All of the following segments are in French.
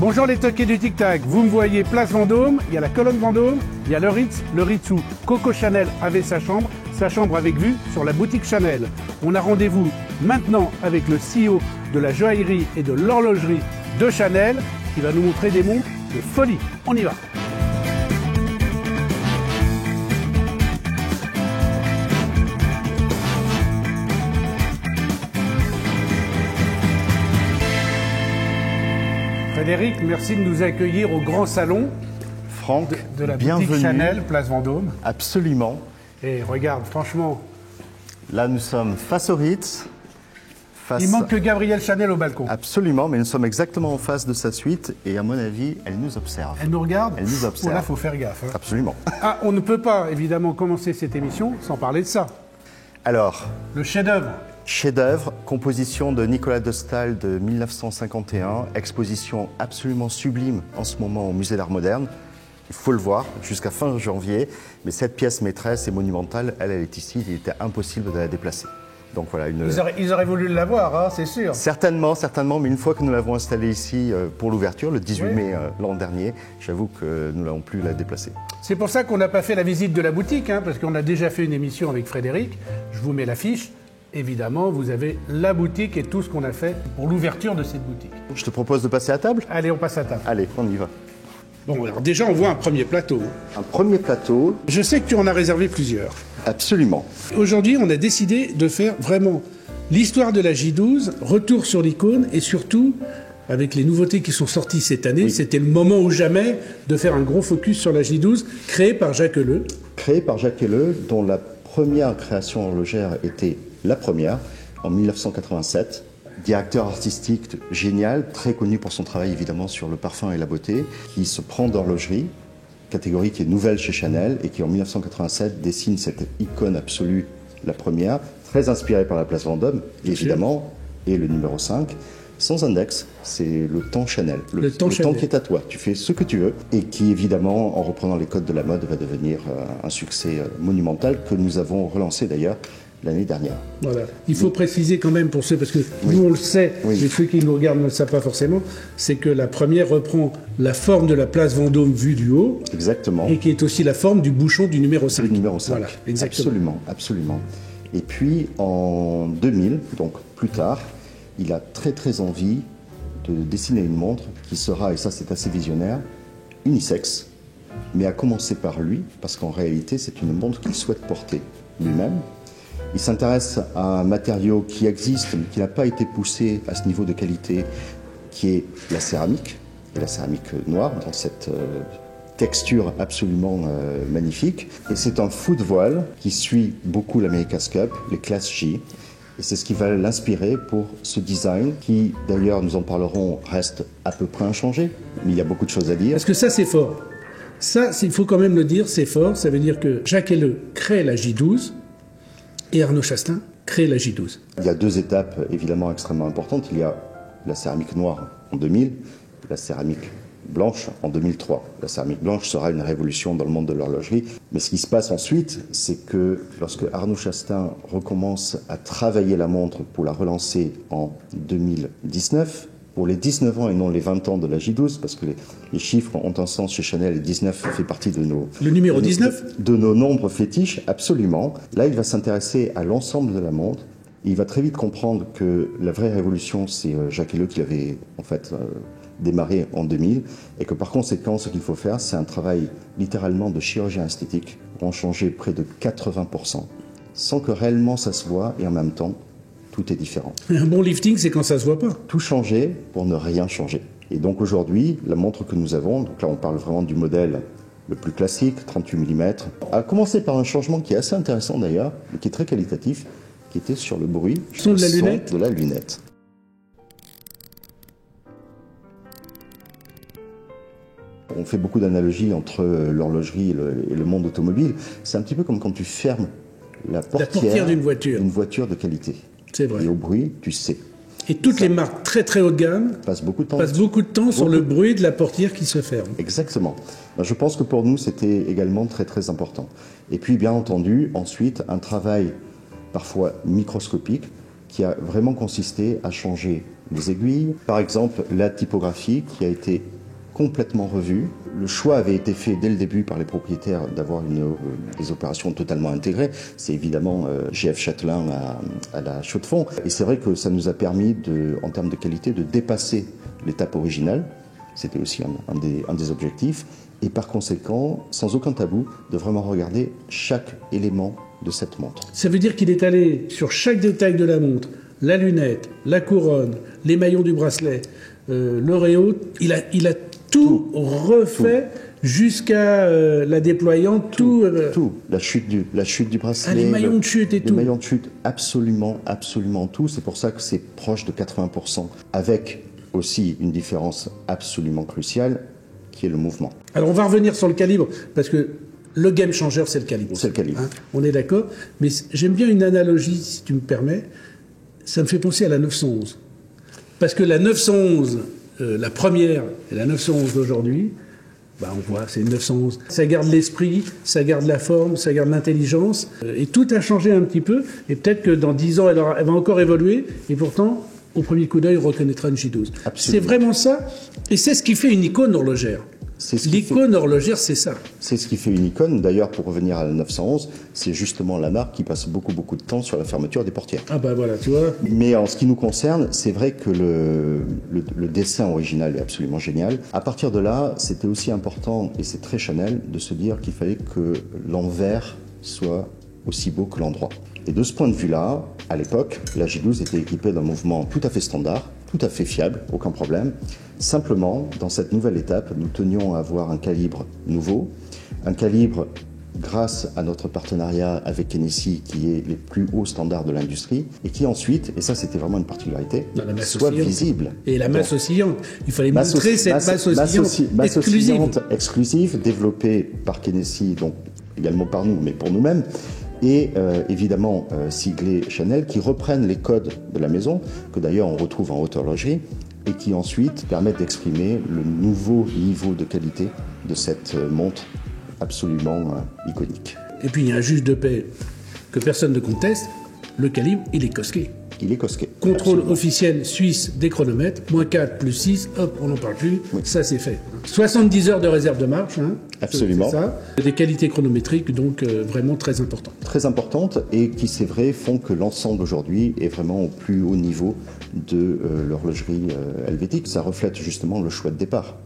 Bonjour les toqués du Tic Tac, vous me voyez place Vendôme, il y a la colonne Vendôme, il y a le Ritz où Coco Chanel avait sa chambre avec vue sur la boutique Chanel. On a rendez-vous maintenant avec le CEO de la joaillerie et de l'horlogerie de Chanel qui va nous montrer des montres de folie. On y va. Frédéric, merci de nous accueillir au grand salon Franck, de la bienvenue. boutique Chanel, place Vendôme. Absolument. Et regarde, franchement, Là, nous sommes face au Ritz. il manque que Gabrielle Chanel au balcon. Absolument, mais nous sommes exactement en face de sa suite et à mon avis, elle nous observe. Elle nous regarde. Elle nous observe. Là, il faut faire gaffe. Hein. Absolument. Ah, on ne peut pas, évidemment, commencer cette émission sans parler de ça. Alors, Le chef-d'œuvre. chef-d'œuvre, composition de Nicolas de Staël de 1951, exposition absolument sublime en ce moment au Musée d'Art Moderne. Il faut le voir jusqu'à fin janvier, mais cette pièce maîtresse et monumentale, elle est ici, il était impossible de la déplacer. Donc voilà, Ils auraient voulu l'avoir, hein, c'est sûr. Certainement, mais une fois que nous l'avons installée ici pour l'ouverture, le 18 mai l'an dernier, j'avoue que nous n'avons plus la déplacer. C'est pour ça qu'on n'a pas fait la visite de la boutique, hein, parce qu'on a déjà fait une émission avec Frédéric. Je vous mets l'affiche. Évidemment, vous avez la boutique et tout ce qu'on a fait pour l'ouverture de cette boutique. Je te propose de passer à table. Allez, on passe à table. Allez, on y va. Bon, alors déjà, on voit un premier plateau. Un premier plateau, Je sais que tu en as réservé plusieurs. absolument. Aujourd'hui, on a décidé de faire vraiment l'histoire de la J12, retour sur l'icône et surtout, avec les nouveautés qui sont sorties cette année, c'était le moment ou jamais de faire un gros focus sur la J12, créée par Jacques Elleu. Créé par Jacques Elleu, dont la première création horlogère était la première, en 1987. Directeur artistique génial, très connu pour son travail évidemment sur le parfum et la beauté, qui se prend d'horlogerie, catégorie qui est nouvelle chez Chanel et qui en 1987 dessine cette icône absolue, la première, très inspirée par la place Vendôme, évidemment, et le numéro 5, sans index, c'est le temps Chanel, le temps qui est à toi, tu fais ce que tu veux, et qui évidemment, en reprenant les codes de la mode, va devenir un succès monumental que nous avons relancé d'ailleurs l'année dernière. Voilà. Il faut préciser quand même pour ceux, parce que nous on le sait, mais ceux qui nous regardent ne le savent pas forcément, c'est que la première reprend la forme de la place Vendôme vue du haut. Exactement. Et qui est aussi la forme du bouchon du numéro 5. Le numéro 5. Voilà, exactement. Absolument. Et puis en 2000, donc plus tard, il a très envie de dessiner une montre qui sera, et ça c'est assez visionnaire, unisexe, mais à commencer par lui, parce qu'en réalité c'est une montre qu'il souhaite porter lui-même. Il s'intéresse à un matériau qui existe, mais qui n'a pas été poussé à ce niveau de qualité, qui est la céramique, et la céramique noire, dans cette texture absolument magnifique. Et c'est un fou de voile qui suit beaucoup l'America's Cup, les classes J. Et c'est ce qui va l'inspirer pour ce design, qui d'ailleurs, nous en parlerons, reste à peu près inchangé, mais il y a beaucoup de choses à dire. Parce que ça c'est fort. Ça, il faut quand même le dire, c'est fort. Ça veut dire que Jacques Elleu crée la J12, et Arnaud Chastain crée la J12. Il y a deux étapes évidemment extrêmement importantes. Il y a la céramique noire en 2000, la céramique blanche en 2003. La céramique blanche sera une révolution dans le monde de l'horlogerie. Mais ce qui se passe ensuite, c'est que lorsque Arnaud Chastain recommence à travailler la montre pour la relancer en 2019, pour les 19 ans et non les 20 ans de la J12, parce que les chiffres ont un sens chez Chanel, et 19 fait partie de nos... Le numéro 19 ? De nos nombres fétiches, absolument. Là, il va s'intéresser à l'ensemble de la montre. Il va très vite comprendre que la vraie révolution, c'est Jacques Elleu qui l'avait en fait démarré en 2000, et que par conséquent, ce qu'il faut faire, c'est un travail littéralement de chirurgien esthétique, pour en changer près de 80%, sans que réellement ça se voit, et en même temps, tout est différent. Un bon lifting, c'est quand ça se voit pas. Tout changer pour ne rien changer. Et donc aujourd'hui, la montre que nous avons, donc là on parle vraiment du modèle le plus classique, 38 mm, a commencé par un changement qui est assez intéressant d'ailleurs, mais qui est très qualitatif, qui était sur le bruit, son de la lunette. De la lunette. On fait beaucoup d'analogies entre l'horlogerie et le monde automobile. C'est un petit peu comme quand tu fermes la portière d'une voiture. Une voiture de qualité. C'est vrai. Et au bruit, tu sais. Et toutes les marques très haut de gamme passent beaucoup de temps sur le bruit de la portière qui se ferme. Exactement. Je pense que pour nous, c'était également très important. Et puis, bien entendu, ensuite, un travail parfois microscopique qui a vraiment consisté à changer les aiguilles. Par exemple, la typographie qui a été complètement revue. Le choix avait été fait dès le début par les propriétaires d'avoir des opérations totalement intégrées. C'est évidemment GF Chatelain à la Chaux-de-Fonds. Et c'est vrai que ça nous a permis, en termes de qualité, de dépasser l'étape originale. C'était aussi un des objectifs. Et par conséquent, sans aucun tabou, de vraiment regarder chaque élément de cette montre. Ça veut dire qu'il est allé sur chaque détail de la montre, la lunette, la couronne, les maillons du bracelet, l'oréo. Il a tout refait jusqu'à la déployante, tout. La chute du bracelet. Les maillons de chute et tout. Les maillons de chute, absolument tout. C'est pour ça que c'est proche de 80%. Avec aussi une différence absolument cruciale, qui est le mouvement. Alors on va revenir sur le calibre, parce que le game changer, c'est le calibre. C'est le calibre. Hein, on est d'accord. Mais j'aime bien une analogie, si tu me permets. Ça me fait penser à la 911. Parce que la 911, la première et la 911 d'aujourd'hui, bah on voit, c'est une 911. Ça garde l'esprit, ça garde la forme, ça garde l'intelligence. Et tout a changé un petit peu. Et peut-être que dans 10 ans, elle va encore évoluer. Et pourtant, au premier coup d'œil, on reconnaîtra une J12. C'est vraiment ça. Et c'est ce qui fait une icône horlogère. L'icône horlogère, c'est ça. C'est ce qui fait une icône. D'ailleurs, pour revenir à la 911, c'est justement la marque qui passe beaucoup de temps sur la fermeture des portières. Ah bah voilà, tu vois. Mais en ce qui nous concerne, c'est vrai que le dessin original est absolument génial. À partir de là, c'était aussi important, et c'est très Chanel, de se dire qu'il fallait que l'envers soit aussi beau que l'endroit. Et de ce point de vue-là, à l'époque, la J12 était équipée d'un mouvement tout à fait standard, tout à fait fiable, aucun problème. Simplement, dans cette nouvelle étape, nous tenions à avoir un calibre nouveau, un calibre grâce à notre partenariat avec Hennessy, qui est les plus hauts standards de l'industrie, et qui ensuite, et ça c'était vraiment une particularité, soit visible. Et la masse oscillante, il fallait montrer cette masse oscillante exclusive, développée par Hennessy, donc également par nous, mais pour nous-mêmes, et évidemment siglés Chanel, qui reprennent les codes de la maison, que d'ailleurs on retrouve en haute horlogerie, et qui ensuite permettent d'exprimer le nouveau niveau de qualité de cette montre absolument iconique. Et puis il y a un juge de paix que personne ne conteste, le calibre, il est cosqué. Il est cosqué. Contrôle officiel suisse des chronomètres, -4, +6, hop, on n'en parle plus, oui. Ça c'est fait. 70 heures de réserve de marche, hein, absolument. C'est ça. Des qualités chronométriques donc vraiment très importantes. Très importantes et qui, c'est vrai, font que l'ensemble aujourd'hui est vraiment au plus haut niveau de l'horlogerie helvétique. Ça reflète justement le choix de départ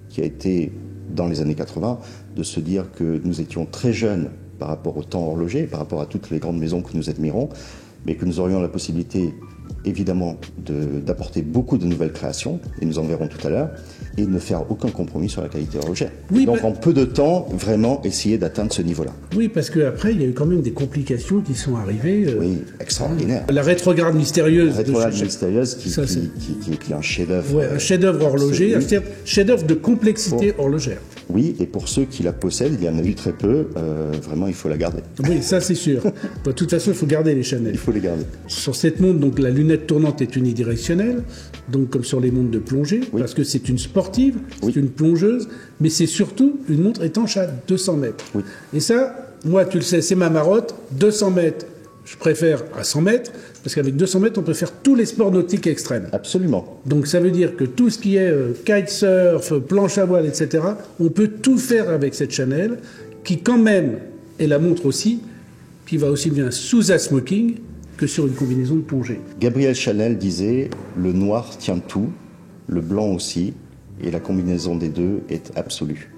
qui a été, dans les années 80, de se dire que nous étions très jeunes par rapport au temps horloger, par rapport à toutes les grandes maisons que nous admirons, mais que nous aurions la possibilité, évidemment, d'apporter beaucoup de nouvelles créations, et nous en verrons tout à l'heure, et de ne faire aucun compromis sur la qualité horlogère. Oui, donc en peu de temps, vraiment essayer d'atteindre ce niveau-là. Oui, parce qu'après, il y a eu quand même des complications qui sont arrivées. Oui, extraordinaires. La rétrograde mystérieuse. La rétrograde mystérieuse qui est un chef-d'œuvre. Ouais, un chef-d'œuvre horloger, un chef-d'œuvre de complexité horlogère. Oui, et pour ceux qui la possèdent, il y en a eu très peu, vraiment il faut la garder. Oui, ça c'est sûr. De toute façon, il faut garder les Chanel. Il faut les garder. Sur cette montre, donc la lunette tournante est unidirectionnelle, donc comme sur les montres de plongée, parce que c'est une sportive, c'est une plongeuse, mais c'est surtout une montre étanche à 200 mètres. Oui. Et ça, moi tu le sais, c'est ma marotte, 200 mètres. Je préfère à 100 mètres, parce qu'avec 200 mètres, on peut faire tous les sports nautiques extrêmes. Absolument. Donc ça veut dire que tout ce qui est kitesurf, planche à voile, etc., on peut tout faire avec cette Chanel, qui quand même est la montre aussi, qui va aussi bien sous un smoking que sur une combinaison de plongée. Gabriel Chanel disait « Le noir tient tout, le blanc aussi, et la combinaison des deux est absolue ».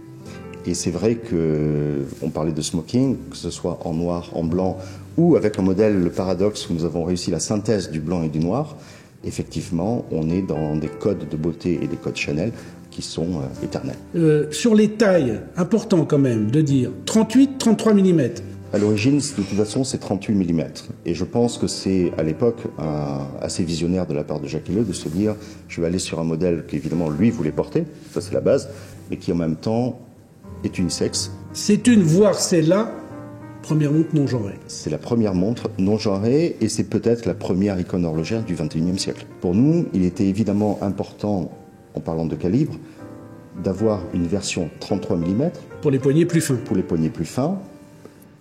Et c'est vrai qu'on parlait de smoking, que ce soit en noir, en blanc, ou avec un modèle, le Paradoxe, où nous avons réussi la synthèse du blanc et du noir. Effectivement, on est dans des codes de beauté et des codes Chanel qui sont éternels. Sur les tailles, important quand même de dire 38-33 mm. À l'origine, de toute façon, c'est 38 mm. Et je pense que c'est, à l'époque, assez visionnaire de la part de Jacques Helleux de se dire je vais aller sur un modèle qu'évidemment lui voulait porter, ça c'est la base, mais qui en même temps est unisexe. C'est une, voire c'est la première montre non genrée. C'est la première montre non genrée et c'est peut-être la première icône horlogère du XXIe siècle. Pour nous, il était évidemment important, en parlant de calibre, d'avoir une version 33 mm. Pour les poignets plus fins. Pour les poignets plus fins.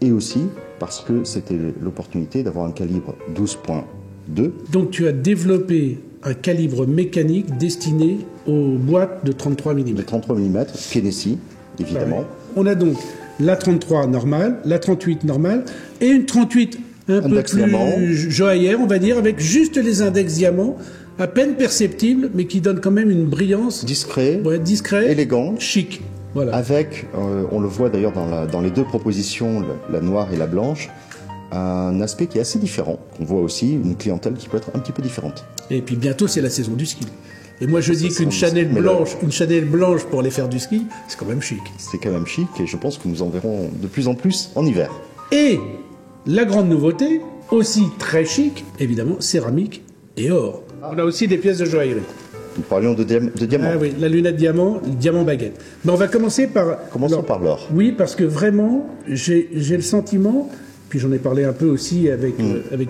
Et aussi parce que c'était l'opportunité d'avoir un calibre 12.2. Donc tu as développé un calibre mécanique destiné aux boîtes de 33 mm. De 33 mm, Hennessy, évidemment. Ouais. On a donc la 33 normale, la 38 normale, et une 38 un peu Index diamant. plus joaillère, on va dire, avec juste les index diamants, à peine perceptibles, mais qui donnent quand même une brillance. Discret, discret, élégant, chic. Voilà. avec, on le voit d'ailleurs dans les deux propositions, la noire et la blanche, un aspect qui est assez différent. On voit aussi une clientèle qui peut être un petit peu différente. Et puis bientôt, c'est la saison du ski. Et moi, je dis qu'une Chanel blanche pour aller faire du ski, c'est quand même chic. C'est quand même chic et je pense que nous en verrons de plus en plus en hiver. Et la grande nouveauté, aussi très chic, évidemment, céramique et or. On a aussi des pièces de joaillerie. Nous parlions de diamants. Ah oui, la lunette diamant, le diamant baguette. Mais on va commencer par... Commençons par l'or. Oui, parce que vraiment, j'ai le sentiment, puis j'en ai parlé un peu aussi avec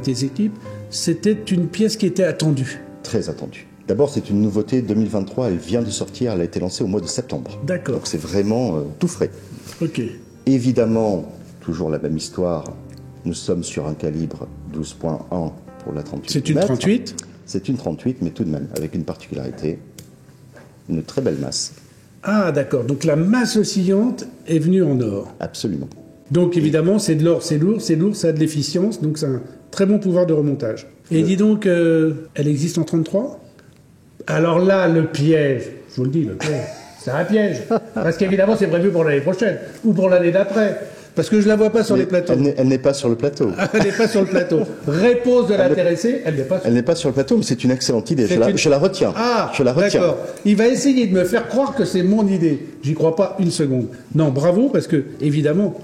tes équipes, c'était une pièce qui était attendue. Très attendue. D'abord, c'est une nouveauté 2023, elle vient de sortir, elle a été lancée au mois de septembre. D'accord. Donc c'est vraiment tout frais. Ok. Évidemment, toujours la même histoire, nous sommes sur un calibre 12.1 pour la 38 C'est une 38 ? C'est une 38, mais tout de même, avec une particularité, une très belle masse. Ah d'accord, donc la masse oscillante est venue en or. Absolument. Donc évidemment, c'est de l'or, c'est lourd, ça a de l'efficience, donc c'est un très bon pouvoir de remontage. Et dis donc, elle existe en 33 ? Alors là, le piège, je vous le dis, le piège, c'est un piège. Parce qu'évidemment, c'est prévu pour l'année prochaine, ou pour l'année d'après. Parce que je ne la vois pas sur les plateaux. Elle n'est pas sur le plateau. Elle n'est pas sur le plateau. Réponse de l'intéressé, elle n'est pas sur le plateau. Elle n'est pas sur le plateau, mais c'est une excellente idée. Je la retiens. Ah, je la retiens. D'accord. Il va essayer de me faire croire que c'est mon idée. J'y crois pas une seconde. Non, bravo, parce que, évidemment,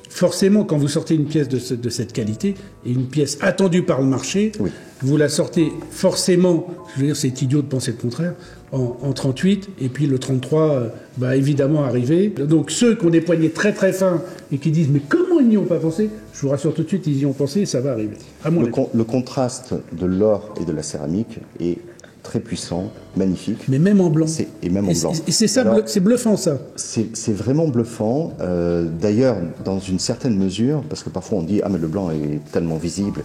forcément, quand vous sortez une pièce de cette qualité, et une pièce attendue par le marché, oui. Vous la sortez forcément, je veux dire, c'est idiot de penser le contraire, en 38, et puis le 33 va évidemment arriver. Donc ceux qui ont des poignets très très fins et qui disent « mais comment ils n'y ont pas pensé ?» Je vous rassure tout de suite, ils y ont pensé et ça va arriver. Le contraste de l'or et de la céramique est très puissant, magnifique. Mais même en blanc. Et même en blanc. Et c'est ça, c'est bluffant ça. C'est vraiment bluffant. D'ailleurs, dans une certaine mesure, parce que parfois on dit « ah mais le blanc est tellement visible ».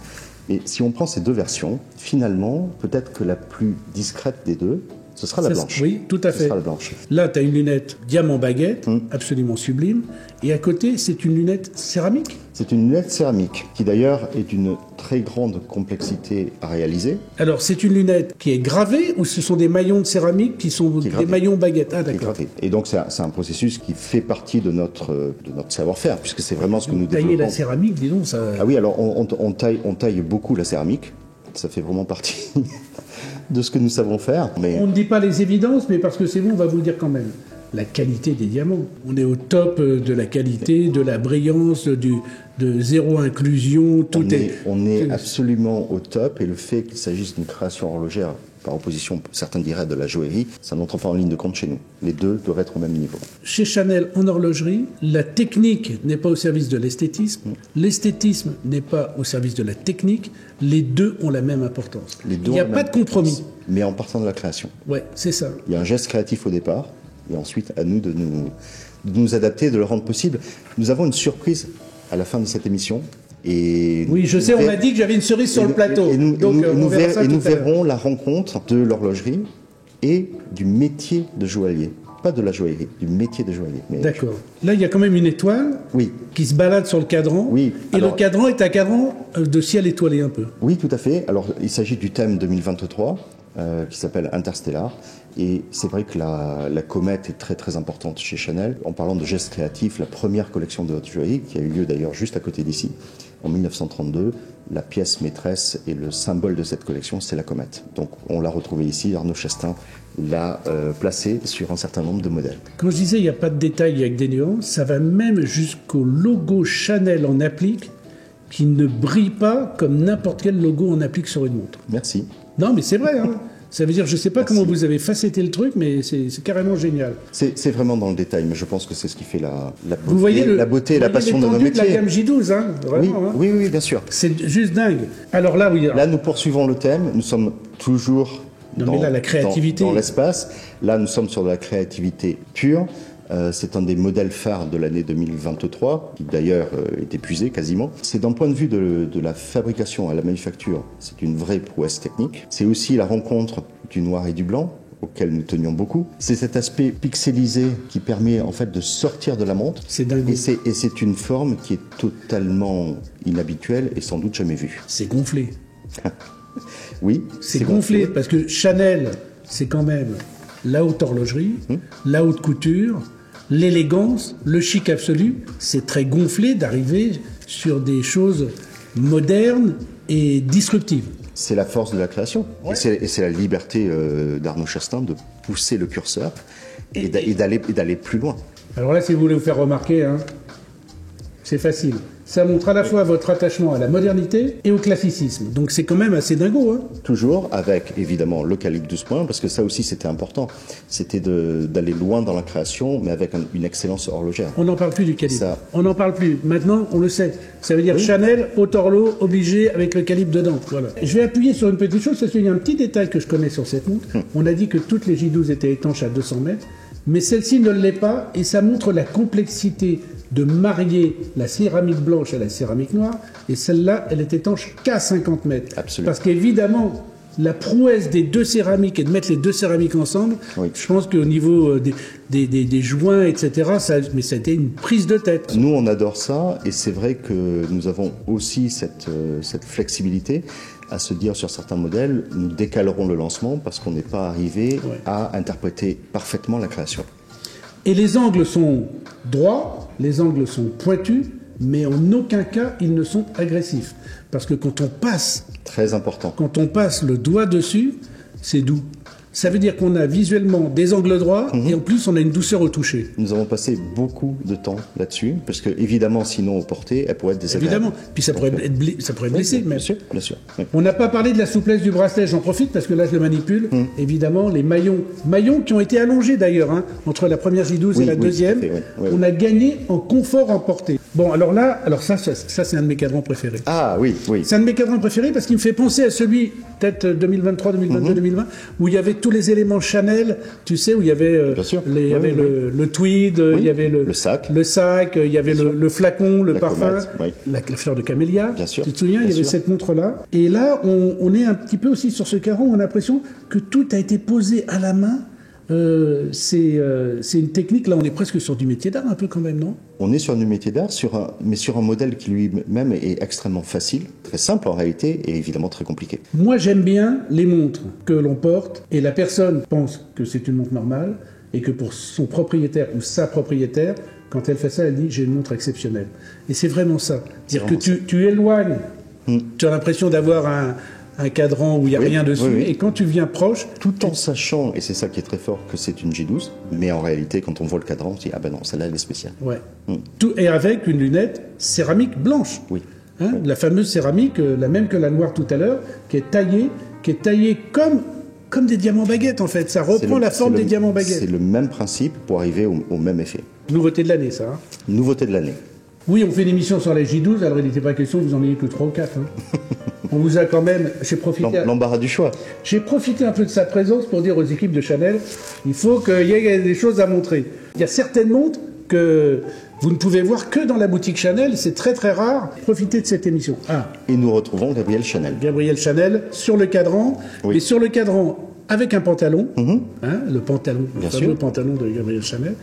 Et si on prend ces deux versions, finalement, peut-être que la plus discrète des deux, ce sera la blanche. Oui, tout à fait. Ce sera la blanche. Là, tu as une lunette diamant baguette, absolument sublime. Et à côté, c'est une lunette céramique. C'est une lunette céramique, qui d'ailleurs est d'une très grande complexité à réaliser. Alors, c'est une lunette qui est gravée ou ce sont des maillons de céramique qui sont des maillons baguettes? Ah, d'accord. Et donc, c'est un processus qui fait partie de notre savoir-faire, puisque c'est vraiment ce que nous développons. Tailler la céramique, dis donc, ça... Ah oui, alors on taille beaucoup la céramique. Ça fait vraiment partie de ce que nous savons faire. Mais... On ne dit pas les évidences, mais parce que c'est bon, on va vous le dire quand même. La qualité des diamants. On est au top de la qualité, de la brillance, de zéro inclusion. On est absolument au top. Et le fait qu'il s'agisse d'une création horlogère, par opposition, certains diraient de la joaillerie, ça n'entre pas en ligne de compte chez nous. Les deux doivent être au même niveau. Chez Chanel, en horlogerie, la technique n'est pas au service de l'esthétisme. L'esthétisme n'est pas au service de la technique. Les deux ont la même importance. Il n'y a pas de compromis. Mais en partant de la création. Ouais, c'est ça. Il y a un geste créatif au départ. Et ensuite, à nous de nous adapter, de le rendre possible. Nous avons une surprise à la fin de cette émission. Et oui, je sais, on m'a dit que j'avais une cerise sur le plateau. Et nous verrons la rencontre de l'horlogerie et du métier de joaillier. Pas de la joaillerie, du métier de joaillier. D'accord. Là, il y a quand même une étoile qui se balade sur le cadran. Oui. Et le cadran est un cadran de ciel étoilé un peu. Oui, tout à fait. Alors, il s'agit du thème 2023 qui s'appelle Interstellar. Et c'est vrai que la comète est très très importante chez Chanel. En parlant de gestes créatifs, la première collection de haute joaillerie, qui a eu lieu d'ailleurs juste à côté d'ici, en 1932, la pièce maîtresse et le symbole de cette collection, c'est la comète. Donc on l'a retrouvée ici, Arnaud Chastain l'a placée sur un certain nombre de modèles. Quand je disais il n'y a pas de détails avec des nuances, ça va même jusqu'au logo Chanel en applique, qui ne brille pas comme n'importe quel logo en applique sur une montre. Merci. Non mais c'est vrai, hein. Ça veut dire, je ne sais pas comment vous avez facetté le truc, mais c'est carrément génial. C'est vraiment dans le détail, mais je pense que c'est ce qui fait la beauté et la passion de nos métiers. La gamme J12, hein, vraiment. Oui, bien sûr. C'est juste dingue. Alors là, oui. Là, nous poursuivons le thème. Nous sommes toujours la créativité. Dans l'espace. Là, nous sommes sur de la créativité pure. C'est un des modèles phares de l'année 2023, qui d'ailleurs est épuisé quasiment. C'est d'un point de vue de la fabrication à la manufacture, c'est une vraie prouesse technique. C'est aussi la rencontre du noir et du blanc, auquel nous tenions beaucoup. C'est cet aspect pixelisé qui permet en fait de sortir de la montre. C'est dingue. Et c'est une forme qui est totalement inhabituelle et sans doute jamais vue. C'est gonflé. Oui. C'est gonflé parce que Chanel, c'est quand même la haute horlogerie, la haute couture, l'élégance, le chic absolu. C'est très gonflé d'arriver sur des choses modernes et disruptives. C'est la force de la création. Ouais. Et c'est la liberté d'Arnaud Chastain de pousser le curseur et d'aller plus loin. Alors là, si vous voulez vous faire remarquer, hein, c'est facile. Ça montre à la fois votre attachement à la modernité et au classicisme. Donc c'est quand même assez dingo. Hein. Toujours avec, évidemment, le calibre 12 points, parce que ça aussi c'était important. C'était d'aller loin dans la création, mais avec une excellence horlogère. On n'en parle plus du calibre. On n'en parle plus. Maintenant, on le sait. Ça veut dire Chanel, haute horloge, obligé avec le calibre dedans. Voilà. Je vais appuyer sur une petite chose, parce qu'il y a un petit détail que je connais sur cette montre. On a dit que toutes les J12 étaient étanches à 200 mètres, mais celle-ci ne l'est pas, et ça montre la complexité de marier la céramique blanche à la céramique noire, et celle-là, elle est étanche qu'à 50 mètres. Absolument. Parce qu'évidemment, la prouesse des deux céramiques et de mettre les deux céramiques ensemble, je pense qu'au niveau des joints, etc., ça a été une prise de tête. Nous, on adore ça, et c'est vrai que nous avons aussi cette flexibilité à se dire sur certains modèles, nous décalerons le lancement parce qu'on n'est pas arrivé à interpréter parfaitement la création. Et les angles sont droits, les angles sont pointus, mais en aucun cas ils ne sont agressifs. Parce que quand on passe... Très important. Quand on passe le doigt dessus, c'est doux. Ça veut dire qu'on a visuellement des angles droits et en plus on a une douceur au toucher. Nous avons passé beaucoup de temps là-dessus, parce que évidemment sinon au porté, elle pourrait être désagréable. Évidemment, puis ça pourrait blesser. Bien sûr, bien sûr. Oui. On n'a pas parlé de la souplesse du bracelet, j'en profite parce que là je le manipule. Évidemment, les maillons qui ont été allongés d'ailleurs, hein, entre la première J12 et la deuxième, on a gagné en confort en portée. Bon, alors ça c'est un de mes cadrans préférés. Ah oui. C'est un de mes cadrans préférés parce qu'il me fait penser à celui, peut-être 2023, 2022, 2020, où il y avait tous les éléments Chanel, tu sais, où il y avait, le tweed, il y avait le sac, il y avait le flacon, le parfum, la fleur de camélia. Bien sûr. Tu te souviens, il y avait cette montre-là. Et là, on est un petit peu aussi sur ce cadran où on a l'impression que tout a été posé à la main. C'est une technique, là on est presque sur du métier d'art un peu quand même, non? On est sur du métier d'art, mais sur un modèle qui lui-même est extrêmement facile, très simple en réalité, et évidemment très compliqué. Moi j'aime bien les montres que l'on porte, et la personne pense que c'est une montre normale, et que pour son propriétaire ou sa propriétaire, quand elle fait ça, elle dit j'ai une montre exceptionnelle. Et c'est vraiment ça. Dire que tu éloignes, tu as l'impression d'avoir un cadran où il n'y a rien dessus, et quand tu viens proche... Tout en sachant, et c'est ça qui est très fort, que c'est une J12, mais en réalité, quand on voit le cadran, on se dit, ah ben non, celle-là, elle est spéciale. Ouais. Tout, et avec une lunette céramique blanche. Oui. Hein, la fameuse céramique, la même que la noire tout à l'heure, qui est taillée comme des diamants baguettes, en fait. Ça reprend la forme des diamants baguettes. C'est le même principe pour arriver au même effet. Nouveauté de l'année, ça. Hein. Nouveauté de l'année. Oui, on fait une émission sur les J12, alors il n'était pas question que vous en ayez que 3 ou 4. Hein. On vous a quand même... J'ai profité... L'embarras du choix. J'ai profité un peu de sa présence pour dire aux équipes de Chanel, il faut qu'il y ait des choses à montrer. Il y a certaines montres que vous ne pouvez voir que dans la boutique Chanel, c'est très très rare. Profitez de cette émission. Et nous retrouvons Gabriel Chanel. Gabriel Chanel sur le cadran, et sur le cadran avec un pantalon, le pantalon, le fameux pantalon de Gabriel Chanel,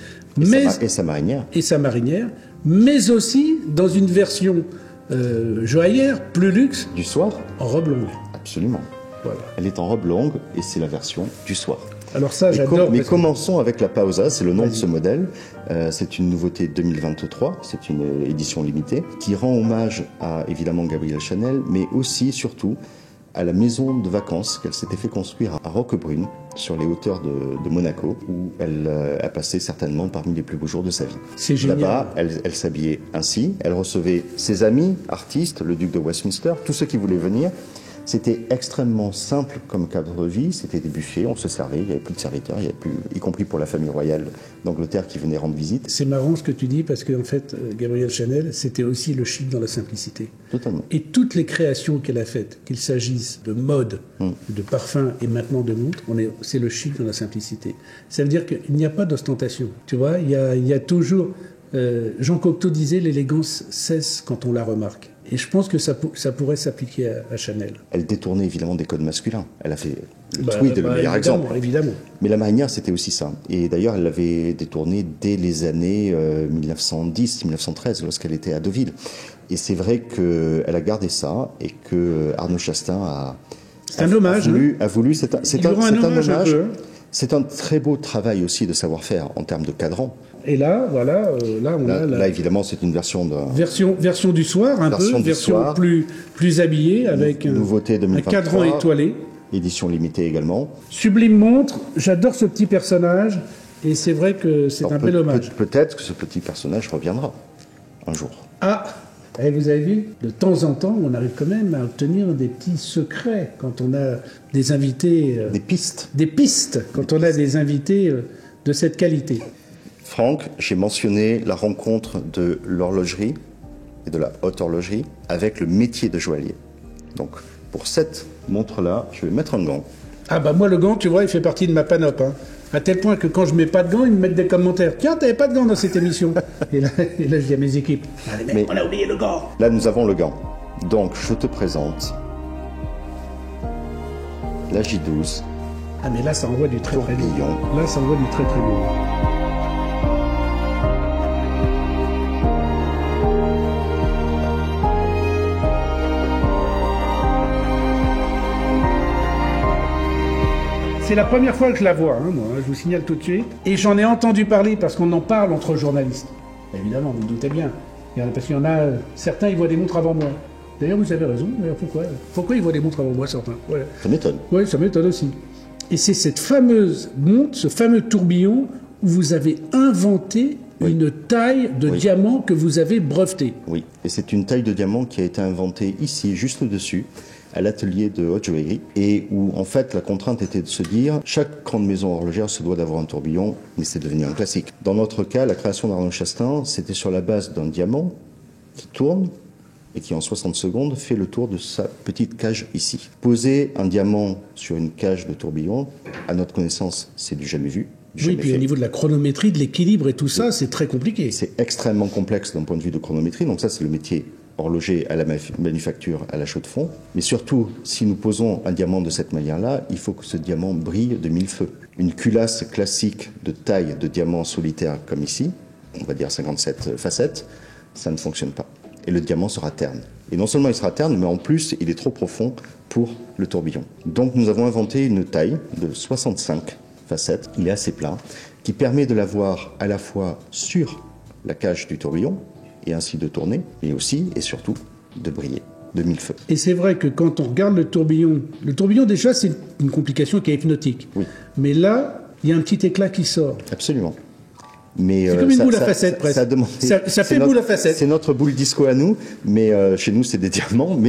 et sa marinière. Et sa marinière, mais aussi dans une version joaillière, plus luxe. Du soir. En robe longue. Absolument. Voilà. Elle est en robe longue et c'est la version du soir. Alors ça, j'adore. Mais commençons avec la Pausa, c'est le nom de ce modèle. C'est une nouveauté 2023, c'est une édition limitée qui rend hommage à évidemment Gabriel Chanel, mais aussi, surtout, à la maison de vacances qu'elle s'était fait construire à Roquebrune, sur les hauteurs de Monaco, où elle a passé certainement parmi les plus beaux jours de sa vie. C'est génial. Là-bas, elle s'habillait ainsi, elle recevait ses amis, artistes, le duc de Westminster, tous ceux qui voulaient venir, C'était extrêmement simple comme cadre de vie, c'était des buffets, on se servait, il n'y avait plus de serviteurs, il y avait plus, y compris pour la famille royale d'Angleterre qui venait rendre visite. C'est marrant ce que tu dis parce qu'en fait, Gabrielle Chanel, c'était aussi le chic dans la simplicité. Totalement. Et toutes les créations qu'elle a faites, qu'il s'agisse de mode, de parfum et maintenant de montres, c'est le chic dans la simplicité. Ça veut dire qu'il n'y a pas d'ostentation. Tu vois, il y a toujours... Jean Cocteau disait l'élégance cesse quand on la remarque. Et je pense que ça pourrait s'appliquer à Chanel. Elle détournait évidemment des codes masculins. Elle a fait le tweed, le meilleur exemple. Évidemment. Mais la marinière, c'était aussi ça. Et d'ailleurs, elle l'avait détourné dès les années 1910-1913, lorsqu'elle était à Deauville. Et c'est vrai qu'elle a gardé ça et que Arnaud Chastain a voulu. C'est un hommage. C'est un très beau travail aussi de savoir-faire en termes de cadran. Et là, voilà, là, évidemment, c'est une version du soir, version plus habillée, avec un cadran étoilé. Édition limitée également. Sublime montre, j'adore ce petit personnage, et c'est vrai que c'est un bel hommage. Peut-être que ce petit personnage reviendra un jour. Ah, et vous avez vu, de temps en temps, on arrive quand même à obtenir des petits secrets quand on a des invités... des pistes. Des pistes, quand on a des invités de cette qualité. Franck, j'ai mentionné la rencontre de l'horlogerie et de la haute horlogerie avec le métier de joaillier. Donc, pour cette montre-là, je vais mettre un gant. Ah bah moi, le gant, tu vois, il fait partie de ma panope. Hein. À tel point que quand je mets pas de gants, ils me mettent des commentaires. Tiens, t'avais pas de gants dans cette émission. et là, je dis à mes équipes, allez mec, on a oublié le gant. Là, nous avons le gant. Donc, je te présente la J12. Ah mais là, ça envoie du très très lourd. Là, ça envoie du très très lourd. C'est la première fois que je la vois, moi, je vous signale tout de suite. Et j'en ai entendu parler parce qu'on en parle entre journalistes. Évidemment, vous vous doutez bien. Parce qu'il y en a, certains, ils voient des montres avant moi. D'ailleurs, vous avez raison. D'ailleurs, pourquoi ils voient des montres avant moi, certains? Ouais. Ça m'étonne. Oui, ça m'étonne aussi. Et c'est cette fameuse montre, ce fameux tourbillon, où vous avez inventé une taille de diamant que vous avez brevetée. Oui, et c'est une taille de diamant qui a été inventée ici, juste au-dessus, à l'atelier de haute joaillerie, et où en fait la contrainte était de se dire chaque grande maison horlogère se doit d'avoir un tourbillon, mais c'est devenu un classique. Dans notre cas, la création d'Arnaud Chastain, c'était sur la base d'un diamant qui tourne et qui en 60 secondes fait le tour de sa petite cage ici. Poser un diamant sur une cage de tourbillon, à notre connaissance, c'est du jamais vu. Oui, puis au niveau de la chronométrie, de l'équilibre et tout ça, c'est très compliqué. C'est extrêmement complexe d'un point de vue de chronométrie, donc ça c'est le métier horloger à la manufacture, à la chaux de fond. Mais surtout, si nous posons un diamant de cette manière-là, il faut que ce diamant brille de mille feux. Une culasse classique de taille de diamant solitaire comme ici, on va dire 57 facettes, ça ne fonctionne pas. Et le diamant sera terne. Et non seulement il sera terne, mais en plus, il est trop profond pour le tourbillon. Donc nous avons inventé une taille de 65 facettes, il est assez plat, qui permet de l'avoir à la fois sur la cage du tourbillon, et ainsi de tourner, mais aussi et surtout de briller de mille feux. Et c'est vrai que quand on regarde le tourbillon déjà c'est une complication qui est hypnotique. Oui. Mais là, il y a un petit éclat qui sort. Absolument. Mais c'est comme une boule à facettes presque. Ça fait boule à facettes. C'est notre boule disco à nous, mais chez nous c'est des diamants.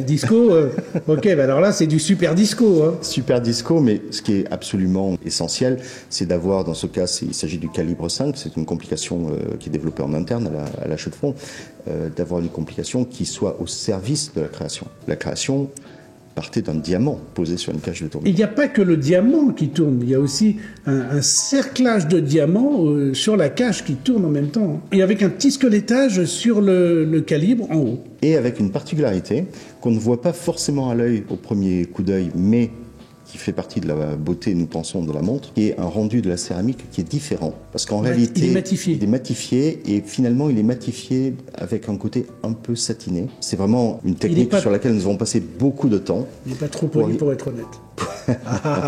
Disco, ok, bah alors là c'est du super disco. Hein. Super disco, mais ce qui est absolument essentiel, c'est d'avoir, dans ce cas, il s'agit du calibre 5, c'est une complication qui est développée en interne à la chaux de fond, d'avoir une complication qui soit au service de la création. La création partait d'un diamant posé sur une cage de tourbillon. Il n'y a pas que le diamant qui tourne, il y a aussi un cerclage de diamants sur la cage qui tourne en même temps. Et avec un petit squelettage sur le calibre en haut. Et avec une particularité qu'on ne voit pas forcément à l'œil au premier coup d'œil, mais qui fait partie de la beauté, nous pensons, de la montre, qui est un rendu de la céramique qui est différent. Parce qu'en réalité, il est matifié et finalement il est matifié avec un côté un peu satiné. C'est vraiment une technique sur laquelle nous avons passé beaucoup de temps. Il n'est pas trop poli pour être honnête.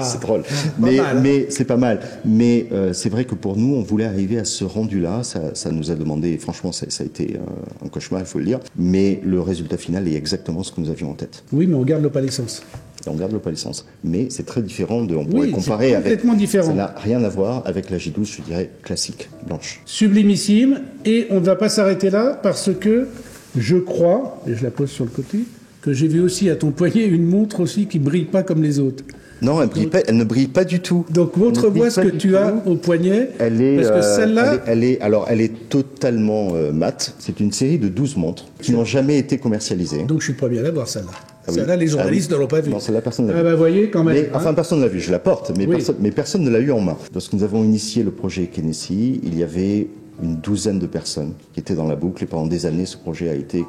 C'est drôle. Mais c'est pas mal. Mais c'est vrai que pour nous, on voulait arriver à ce rendu-là. Ça nous a demandé, franchement, ça a été un cauchemar, il faut le dire. Mais le résultat final est exactement ce que nous avions en tête. Oui, mais on garde l'opalescence. On garde l'opalescence. Mais c'est très différent on pourrait comparer complètement différent. Ça n'a rien à voir avec la J12, je dirais, classique, blanche. Sublimissime. Et on ne va pas s'arrêter là parce que je crois, et je la pose sur le côté, que j'ai vu aussi à ton poignet une montre aussi qui brille pas comme les autres. Non, elle ne brille pas du tout. Donc montre-moi ce que tu as au poignet. Elle est, parce que celle-là, elle est totalement mate. C'est une série de 12 montres qui n'ont jamais été commercialisées. donc je suis pas bien à voir celle-là. Ah oui. Celle-là, les journalistes ne l'ont pas vue. Non, celle-là, personne ne l'a Ah vue. bah voyez quand même. Mais, enfin, personne ne l'a vue. Je la porte, mais, Oui. mais personne ne l'a eu en main. Lorsque nous avons initié le projet Kenessi, il y avait une douzaine de personnes qui étaient dans la boucle. Et pendant des années, ce projet a été,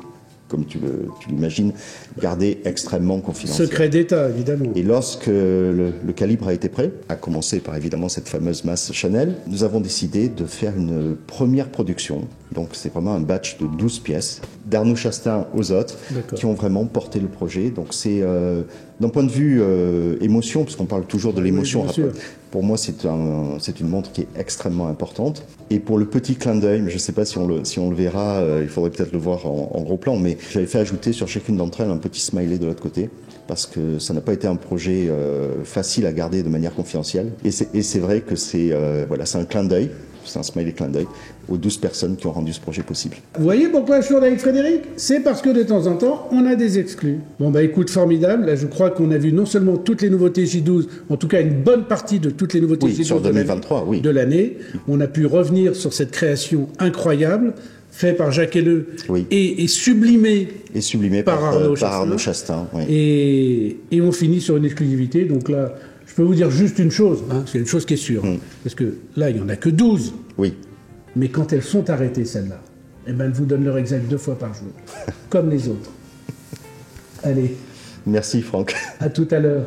comme tu l'imagines, gardé extrêmement confidentiel. Secret d'État, évidemment. Et lorsque le calibre a été prêt, à commencer par évidemment cette fameuse masse Chanel, nous avons décidé de faire une première production. Donc c'est vraiment un batch de 12 pièces, d'Arnaud Chastain aux autres, D'accord. qui ont vraiment porté le projet. Donc c'est, d'un point de vue émotion, parce qu'on parle toujours de l'émotion, bien sûr. pour moi c'est une montre qui est extrêmement importante. Et pour le petit clin d'œil, mais je ne sais pas si on le verra, il faudrait peut-être le voir en gros plan, mais j'avais fait ajouter sur chacune d'entre elles un petit smiley de l'autre côté, parce que ça n'a pas été un projet facile à garder de manière confidentielle. Et c'est vrai que c'est un clin d'œil, c'est un smiley clin d'œil aux 12 personnes qui ont rendu ce projet possible. Vous voyez pourquoi je tourne avec Frédéric? C'est parce que de temps en temps, on a des exclus. Bon bah écoute, formidable. Là, je crois qu'on a vu non sellement toutes les nouveautés J12, en tout cas une bonne partie de toutes les nouveautés Oui, J12 sur 2023, oui. de l'année. On a pu revenir sur cette création incroyable, faite par Jacques Helleu Oui. et sublimée Et sublimé par Arnaud Chastain. Oui. et on finit sur une exclusivité. Donc là, je peux vous dire juste une chose, hein, c'est une chose qui est sûre. Parce que là, il n'y en a que 12. Oui. Mais quand elles sont arrêtées, celles-là, eh ben, elles vous donnent leur exact 2 fois par jour, comme les autres. Allez, Merci Franck. à tout à l'heure.